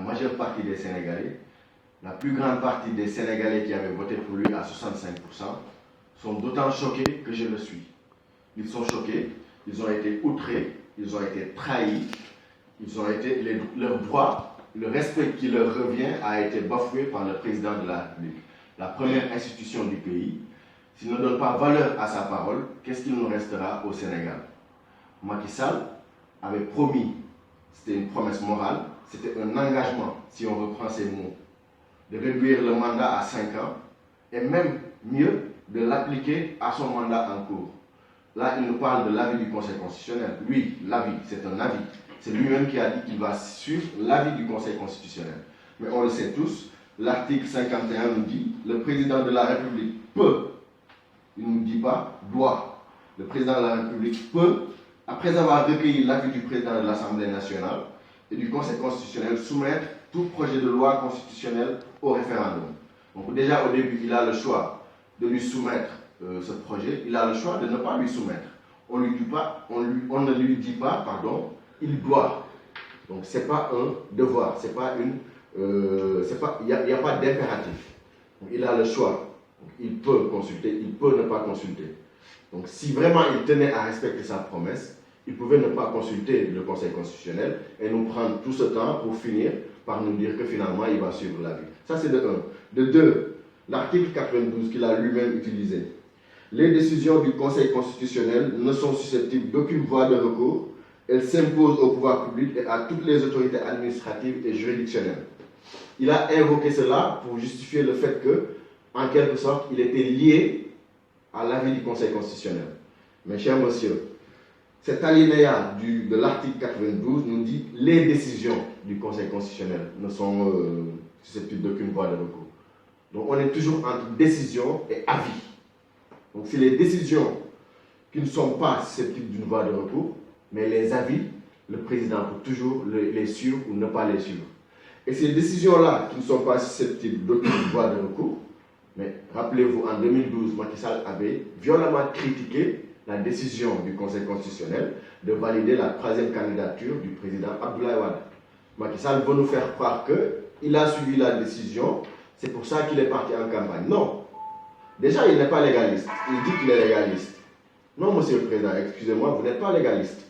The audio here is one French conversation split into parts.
majeure partie des Sénégalais, la plus grande partie des Sénégalais qui avaient voté pour lui à 65%, sont d'autant choqués que je le suis. Ils sont choqués, ils ont été outrés, ils ont été trahis, leurs droits, le respect qui leur revient a été bafoué par le président de la République, la première institution du pays. S'il ne donne pas valeur à sa parole, qu'est-ce qu'il nous restera au Sénégal? Macky Sall avait promis, c'était une promesse morale, c'était un engagement, si on reprend ces mots, de réduire le mandat à 5 ans et même mieux, de l'appliquer à son mandat en cours. Là, il nous parle de l'avis du Conseil constitutionnel. Lui, l'avis, c'est un avis. C'est lui-même qui a dit qu'il va suivre l'avis du Conseil constitutionnel. Mais on le sait tous, l'article 51 nous dit le président de la République peut, il ne nous dit pas doit. Le président de la République peut, après avoir recueilli l'avis du président de l'Assemblée nationale et du Conseil constitutionnel, soumettre tout projet de loi constitutionnelle au référendum. Donc déjà au début, il a le choix de lui soumettre ce projet, il a le choix de ne pas lui soumettre. On ne lui dit pas, pardon, il doit. Donc ce n'est pas un devoir, c'est pas une, il n'y a pas d'impératif. Il a le choix. Donc, il peut consulter, il peut ne pas consulter. Donc si vraiment il tenait à respecter sa promesse, il pouvait ne pas consulter le Conseil constitutionnel et nous prendre tout ce temps pour finir par nous dire que finalement il va suivre l'avis. Ça c'est de 1. De 2, l'article 92 qu'il a lui-même utilisé. Les décisions du Conseil constitutionnel ne sont susceptibles d'aucune voie de recours. Elles s'imposent au pouvoir public et à toutes les autorités administratives et juridictionnelles. Il a invoqué cela pour justifier le fait que, en quelque sorte, il était lié à l'avis du Conseil constitutionnel. Mais cher monsieur, cet alinéa de l'article 92 nous dit que les décisions du Conseil constitutionnel ne sont susceptibles d'aucune voie de recours. Donc on est toujours entre décision et avis. Donc c'est les décisions qui ne sont pas susceptibles d'une voie de recours, mais les avis, le président peut toujours les suivre ou ne pas les suivre. Et ces décisions-là qui ne sont pas susceptibles d'aucune voie de recours, mais rappelez-vous, en 2012, Macky Sall avait violemment critiqué la décision du Conseil constitutionnel de valider la 3e candidature du président Abdoulaye Wade. Macky Sall veut nous faire croire qu'il a suivi la décision, c'est pour ça qu'il est parti en campagne. Non. Déjà, il n'est pas légaliste. Il dit qu'il est légaliste. Non, monsieur le président, excusez-moi, vous n'êtes pas légaliste.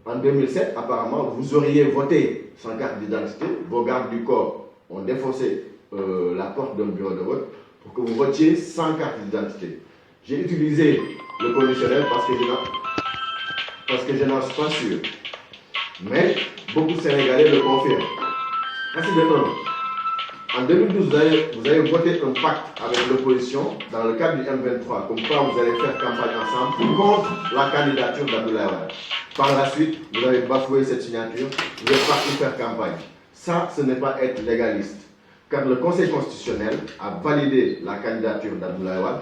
En 2007, apparemment, vous auriez voté sans carte d'identité. Vos gardes du corps ont défaussé la porte d'un bureau de vote pour que vous votiez sans carte d'identité. J'ai utilisé le conditionnel parce que je n'en suis pas sûr. Mais beaucoup de Sénégalais le confirment. Ainsi de même, en 2012, vous avez voté un pacte avec l'opposition dans le cadre du M23, comme quoi vous allez faire campagne ensemble contre la candidature d'Abdoulaye Wade. Par la suite, vous avez bafoué cette signature, vous êtes parti faire campagne. Ça, ce n'est pas être légaliste. Car le Conseil constitutionnel a validé la candidature d'Abdoulaye Wade,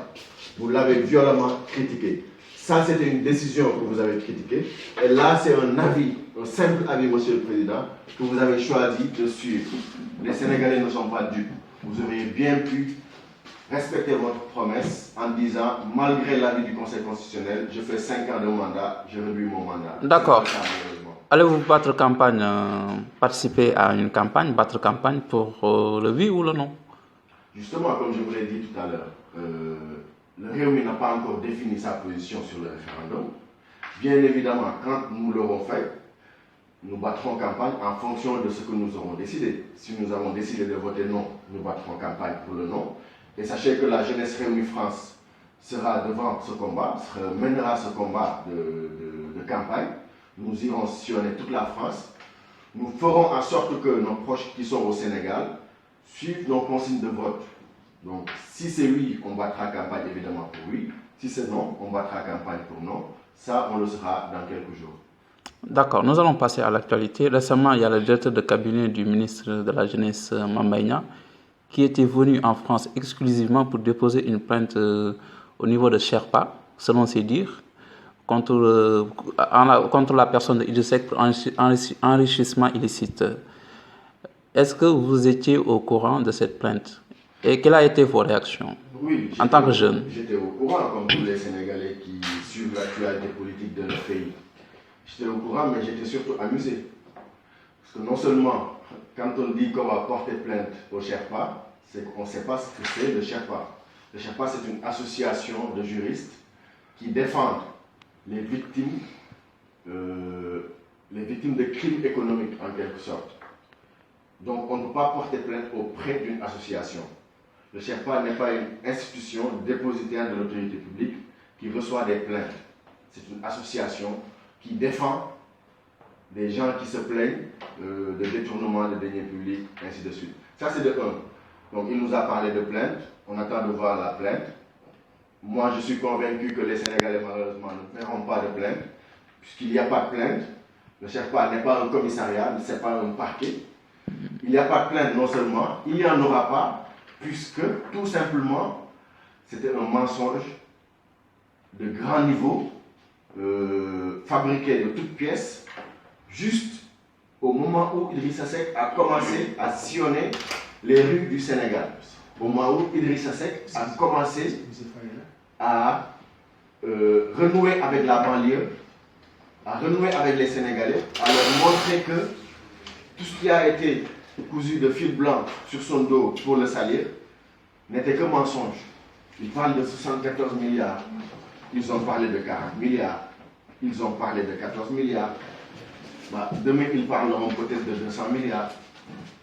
vous l'avez violemment critiqué. Ça, c'était une décision que vous avez critiquée. Et là, c'est un avis, un simple avis, monsieur le président, que vous avez choisi de suivre. Les Sénégalais ne sont pas dupes. Vous auriez bien pu respecter votre promesse en disant, malgré l'avis du Conseil constitutionnel, je fais 5 ans de mandat, je réduis mon mandat. D'accord. Allez-vous battre campagne, participer à une campagne, battre campagne pour le oui ou le non? Justement, comme je vous l'ai dit tout à l'heure, le Rewmi n'a pas encore défini sa position sur le référendum. Bien évidemment, quand nous l'aurons fait, nous battrons campagne en fonction de ce que nous aurons décidé. Si nous avons décidé de voter non, nous battrons campagne pour le non. Et sachez que la jeunesse Rewmi France sera devant ce combat, mènera ce combat de campagne. Nous irons sillonner toute la France. Nous ferons en sorte que nos proches qui sont au Sénégal suivent nos consignes de vote. Donc, si c'est oui, on battra campagne évidemment pour oui. Si c'est non, on battra campagne pour non. Ça, on le saura dans quelques jours. D'accord, nous allons passer à l'actualité. Récemment, il y a le directeur de cabinet du ministre de la Jeunesse, Mame Mbaye Niang, qui était venu en France exclusivement pour déposer une plainte au niveau de Sherpa, selon ses dires, contre la personne de Idrissa Seck pour enrichissement illicite. Est-ce que vous étiez au courant de cette plainte? Et quelles ont été vos réactions en tant que jeune? J'étais au courant, comme tous les Sénégalais qui suivent l'actualité politique de notre pays. J'étais au courant, mais j'étais surtout amusé. Parce que non seulement quand on dit qu'on va porter plainte au Sherpa, c'est qu'on ne sait pas ce que c'est le Sherpa. Le Sherpa, c'est une association de juristes qui défendent les victimes de crimes économiques, en quelque sorte. Donc, on ne peut pas porter plainte auprès d'une association. Le Sherpa n'est pas une institution dépositaire de l'autorité publique qui reçoit des plaintes. C'est une association qui défend des gens qui se plaignent de détournement de deniers publics, ainsi de suite. Ça, c'est de un. Donc, il nous a parlé de plainte. On attend de voir la plainte. Moi, je suis convaincu que les Sénégalais, malheureusement, ne feront pas de plainte, puisqu'il n'y a pas de plainte. Le Sherpa n'est pas un commissariat, ce n'est pas un parquet. Il n'y a pas de plainte, non seulement, il n'y en aura pas, puisque, tout simplement, c'était un mensonge de grand niveau, fabriqué de toutes pièces, juste au moment où Idrissa Seck a commencé à sillonner les rues du Sénégal. Au moment où Idrissa Seck a commencé à renouer avec la banlieue, à renouer avec les Sénégalais, à leur montrer que tout ce qui a été cousu de fil blanc sur son dos pour le salir n'était que mensonge. Ils parlent de 74 milliards, ils ont parlé de 40 milliards, ils ont parlé de 14 milliards. Demain, ils parleront peut-être de 200 milliards.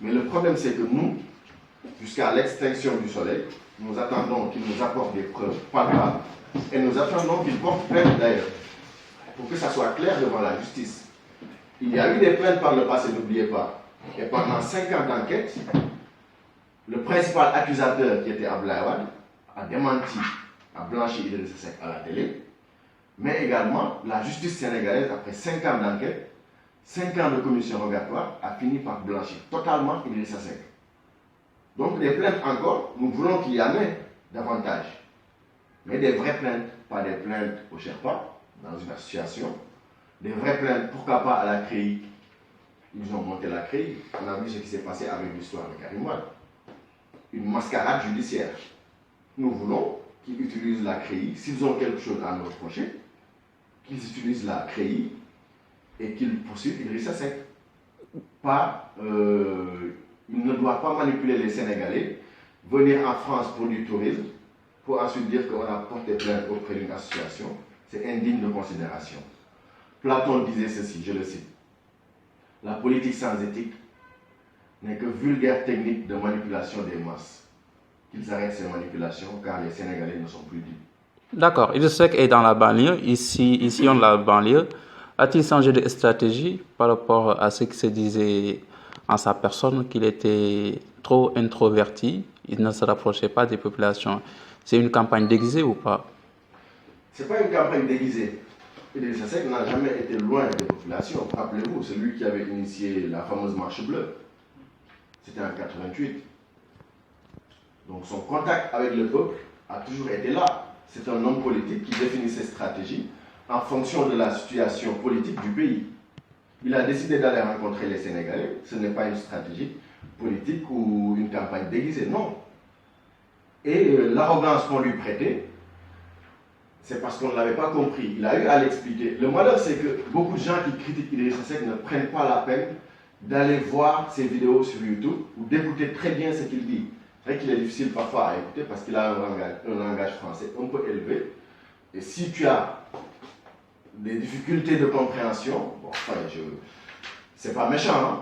Mais le problème, c'est que nous, jusqu'à l'extinction du soleil, nous attendons qu'ils nous apportent des preuves palpables et nous attendons qu'ils portent plainte d'ailleurs, pour que ça soit clair devant la justice. Il y a eu des plaintes par le passé, n'oubliez pas. Et pendant 5 ans d'enquête, le principal accusateur qui était Abdoulaye Wade a démenti, a blanchi Idrissa Seck à la télé, mais également la justice sénégalaise, après 5 ans d'enquête, 5 ans de commission rogatoire, a fini par blanchir totalement Idrissa Seck. Donc des plaintes encore, nous voulons qu'il y en ait davantage. Mais des vraies plaintes, pas des plaintes au Sherpa, dans une association, des vraies plaintes, pourquoi pas à la CREI. Ils ont monté la CREI, on a vu ce qui s'est passé avec l'histoire de Karim Wade. Une mascarade judiciaire. Nous voulons qu'ils utilisent la CREI, s'ils ont quelque chose à nous reprocher, qu'ils utilisent la CREI et qu'ils poursuivent Idrissa Seck. Ils ne doivent pas manipuler les Sénégalais, venir en France pour du tourisme, pour ensuite dire qu'on a porté plainte auprès d'une association. C'est indigne de considération. Platon disait ceci, je le cite. La politique sans éthique n'est que vulgaire technique de manipulation des masses. Qu'ils arrêtent ces manipulations car les Sénégalais ne sont plus libres. D'accord. Idrissa Seck est dans la banlieue. Ici, on la banlieue. A-t-il changé de stratégie par rapport à ce qui se disait en sa personne, qu'il était trop introverti, il ne se rapprochait pas des populations? C'est une campagne déguisée ou pas? Ce n'est pas une campagne déguisée. Idrissa Seck n'a jamais été loin des populations. Rappelez-vous, c'est lui qui avait initié la fameuse marche bleue. C'était en 88. Donc son contact avec le peuple a toujours été là. C'est un homme politique qui définit ses stratégies en fonction de la situation politique du pays. Il a décidé d'aller rencontrer les Sénégalais. Ce n'est pas une stratégie politique ou une campagne déguisée, non. Et l'arrogance qu'on lui prêtait, c'est parce qu'on ne l'avait pas compris. Il a eu à l'expliquer. Le malheur, c'est que beaucoup de gens qui critiquent Idrissa Seck ne prennent pas la peine d'aller voir ses vidéos sur YouTube ou d'écouter très bien ce qu'il dit. C'est vrai qu'il est difficile parfois à écouter parce qu'il a un langage français un peu élevé. Et si tu as des difficultés de compréhension, bon, enfin, c'est pas méchant, hein?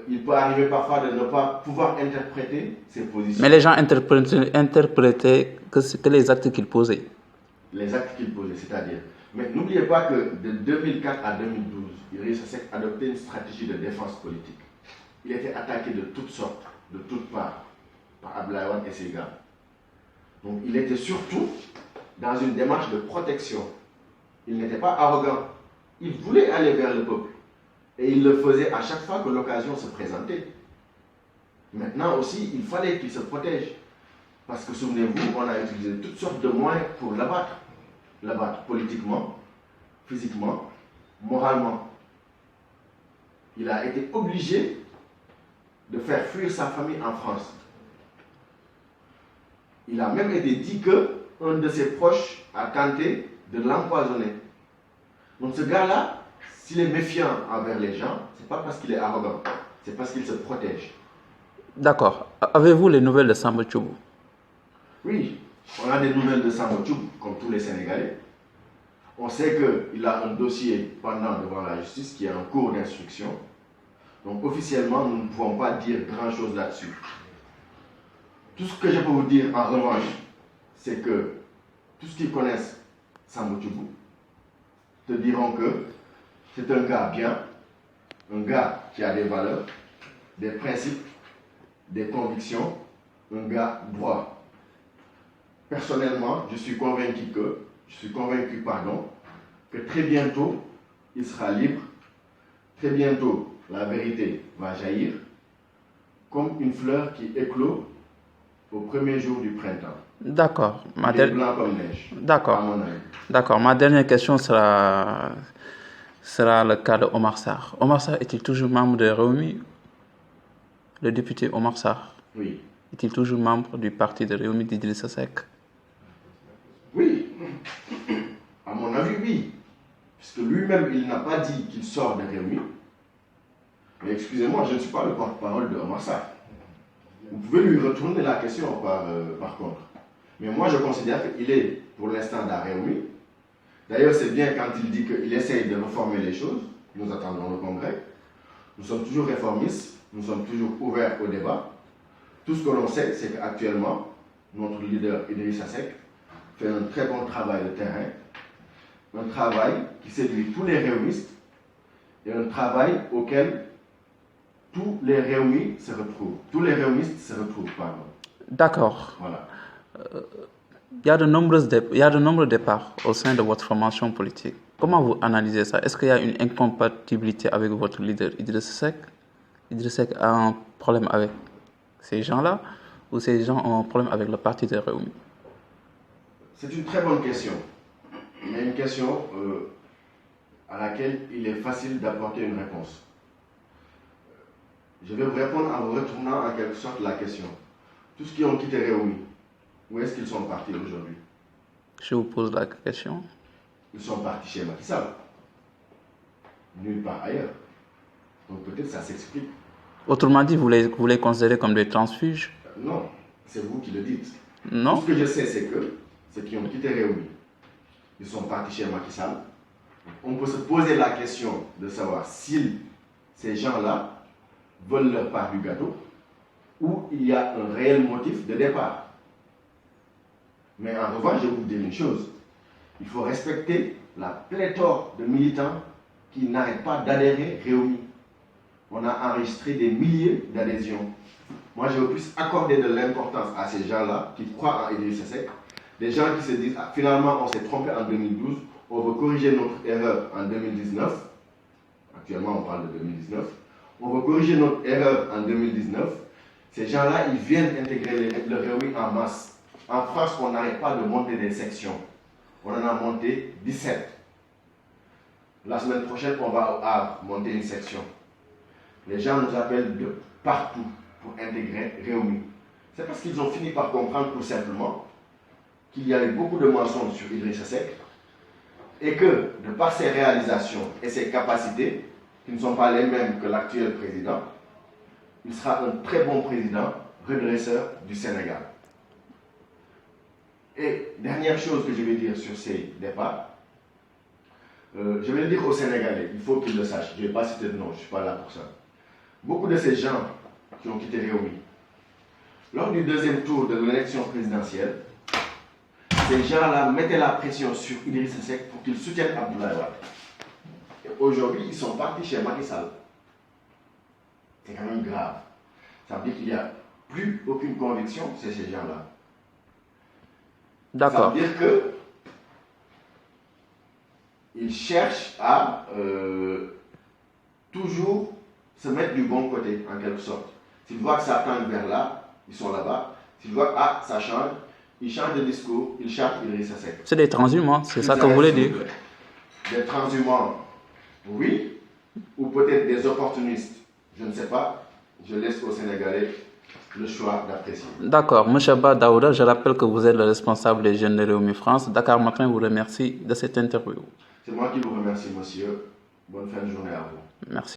Il peut arriver parfois de ne pas pouvoir interpréter ses positions. Mais les gens interprétaient que les actes qu'il posait. Les actes qu'il posait, c'est-à-dire. Mais n'oubliez pas que de 2004 à 2012, Idrissa Seck adoptait une stratégie de défense politique. Il était attaqué de toutes sortes, de toutes parts, par Abdoulaye Wade et ses gars. Donc il était surtout dans une démarche de protection. Il n'était pas arrogant. Il voulait aller vers le peuple. Et il le faisait à chaque fois que l'occasion se présentait. Maintenant aussi, il fallait qu'il se protège. Parce que souvenez-vous, on a utilisé toutes sortes de moyens pour l'abattre. L'abattre politiquement, physiquement, moralement. Il a été obligé de faire fuir sa famille en France. Il a même été dit qu'un de ses proches a tenté de l'empoisonner. Donc ce gars-là, s'il est méfiant envers les gens, ce n'est pas parce qu'il est arrogant. c'est parce qu'ils se protègent. D'accord. Avez-vous les nouvelles de Samba Tchoubou? Oui, on a des nouvelles de Samba Tchoubou, comme tous les Sénégalais. On sait qu'il a un dossier pendant devant la justice qui est en cours d'instruction. Donc officiellement, nous ne pouvons pas dire grand-chose là-dessus. Tout ce que je peux vous dire en revanche, c'est que tous ceux qui connaissent Samba Tchoubou te diront que c'est un gars bien, un gars qui a des valeurs, des principes, des convictions, un gars droit. Personnellement, je suis convaincu que très bientôt, il sera libre. Très bientôt, la vérité va jaillir comme une fleur qui éclot au premier jour du printemps. D'accord. Il est blanc comme neige. D'accord. À mon avis. D'accord. Ma dernière question sera le cas de Omar Sarr. Omar Sarr est-il toujours membre de Rewmi? Le député Omar Sarr Oui. est-il toujours membre du parti de Rewmi d'Idrissa Seck? Oui. À mon avis, oui. Puisque lui-même, il n'a pas dit qu'il sort de Rewmi. Mais excusez-moi, je ne suis pas le porte-parole de Omar Sarr. Vous pouvez lui retourner la question par contre. Mais moi, je considère qu'il est pour l'instant dans Rewmi. D'ailleurs, c'est bien quand il dit qu'il essaye de réformer les choses. Nous attendons le congrès. Nous sommes toujours réformistes. Nous sommes toujours ouverts au débat. Tout ce que l'on sait, c'est qu'actuellement, notre leader Idrissa Seck fait un très bon travail de terrain. Un travail qui séduit tous les réumistes et un travail auquel tous les réunis se retrouvent. Tous les réunistes se retrouvent, pardon. D'accord. Voilà. Il y a de nombreux départs au sein de votre formation politique. Comment vous analysez ça? Est-ce qu'il y a une incompatibilité avec votre leader Idrissa Seck? Idrissa Seck a un problème avec ces gens-là ou ces gens ont un problème avec le parti de Rewmi? C'est une très bonne question. Mais une question à laquelle il est facile d'apporter une réponse. Je vais vous répondre en vous retournant en quelque sorte la question. Tous ceux qui ont quitté Rewmi, où est-ce qu'ils sont partis aujourd'hui? Je vous pose la question. Ils sont partis chez Macky Sall. Nulle part ailleurs. Donc peut-être ça s'explique. Autrement dit, vous les considérez comme des transfuges? Non, c'est vous qui le dites. Non. Tout ce que je sais, c'est que ceux qui ont quitté Rewmi, ils sont partis chez Macky Sall. On peut se poser la question de savoir si ces gens-là veulent leur part du gâteau ou il y a un réel motif de départ. Mais en revanche, je vais vous dire une chose. Il faut respecter la pléthore de militants qui n'arrêtent pas d'adhérer Rewmi. On a enregistré des milliers d'adhésions. Moi, je veux plus accorder de l'importance à ces gens-là qui croient en Idrissa Seck. Des gens qui se disent, ah, finalement, on s'est trompé en 2012, on veut corriger notre erreur en 2019. Actuellement, on parle de 2019. On veut corriger notre erreur en 2019. Ces gens-là, ils viennent intégrer le Rewmi en masse. En France, on n'arrête pas de monter des sections. On en a monté 17. La semaine prochaine, on va monter une section. Les gens nous appellent de partout pour intégrer Rewmi. C'est parce qu'ils ont fini par comprendre tout simplement qu'il y avait beaucoup de mensonges sur Idrissa Seck et que, de par ses réalisations et ses capacités, qui ne sont pas les mêmes que l'actuel président, il sera un très bon président, redresseur du Sénégal. Et dernière chose que je vais dire sur ces départs, je vais le dire aux Sénégalais, il faut qu'ils le sachent, je ne vais pas citer de nom, je ne suis pas là pour ça. Beaucoup de ces gens qui ont quitté Rewmi, lors du deuxième tour de l'élection présidentielle, ces gens-là mettaient la pression sur Idrissa Seck pour qu'il soutienne Abdoulaye Wade. Et aujourd'hui, ils sont partis chez Macky Sall. C'est quand même grave. Ça veut dire qu'il n'y a plus aucune conviction chez ces gens-là. D'accord. Ça veut dire que ils cherchent à toujours se mettre du bon côté, en quelque sorte. S'ils voient que ça tend vers là, ils sont là-bas. S'ils voient que ça change, ils changent de discours, ils cherchent Idrissa Seck. C'est des transhumants, c'est ça que vous voulez dire? Des transhumants, oui, ou peut-être des opportunistes, je ne sais pas. Je laisse aux Sénégalais le choix d'apprécier. D'accord. M. Ba Daouda, je rappelle que vous êtes le responsable des jeunes de Rewmi France. Dakar Matin vous remercie de cette interview. C'est moi qui vous remercie, monsieur. Bonne fin de journée à vous. Merci.